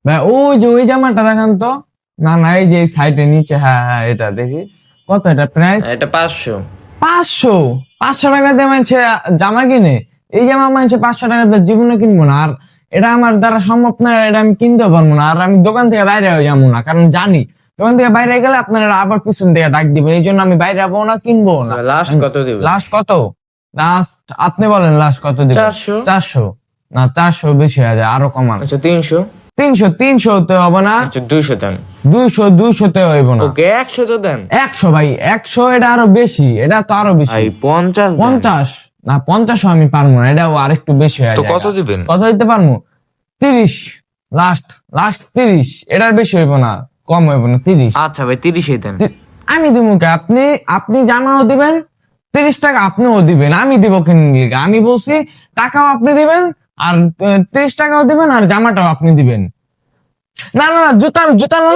ভাই ওই যে ওই জামাটা দেখান তো। না না, এই যে সাইডে নিচে, হ্যাঁ হ্যাঁ, এটা দেখি কত এটা প্রাইস। এটা 500। 500? 500 টাকা দিয়ে মানুষে জামা কিনে? এই জামা মানুষে 500 টাকা দিয়ে জীবনে কিনবো না। আর এটা আমার দ্বারা সম্ভব না, এটা আমি কিনতে পারবো না। আর আমি দোকান থেকে বাইরে হয়ে যাবো না, কারণ জানি দোকান থেকে বাইরে গেলে আপনারা আবার পিছন থেকে ডাক দিবেন। এই জন্য আমি বাইরে যাবো না, কিনবো না। লাস্ট কত দিব? লাস্ট কত? লাস্ট আপনি বলেন, লাস্ট কত দিবেন? 400। 400? না, 400 বেশি হয়ে যায়, আরো কমান। আচ্ছা 300। 300? 300 তে হবে না। আচ্ছা 200 দেন। 200 তে হইব না। ওকে 100 তো দেন। 100 ভাই, 100 এটা আরো বেশি, এটা তো আরো বেশি। ভাই 50 দেন। 50? না, 50 আমি পারবো না, এটাও আরেকটু বেশি হয়ে তো যায়। কত দিবেন? কত দিতে পারবো? 30 লাস্ট। লাস্ট 30, এটার বেশি হইব না, কম হইব না, 30। আচ্ছা ভাই 30 দেন। আমি দিব কে? আপনি আপনি জামাও দিবেন, 30 টাকা আপনিও দিবেন, আমি দিব কেন লিগা? আমি বলছি টাকাও আপনি দিবেন, আর 30 টাকাও দিবেন, আর জামাটাও আপনি দিবেন। না না না, জুতা জুতা না।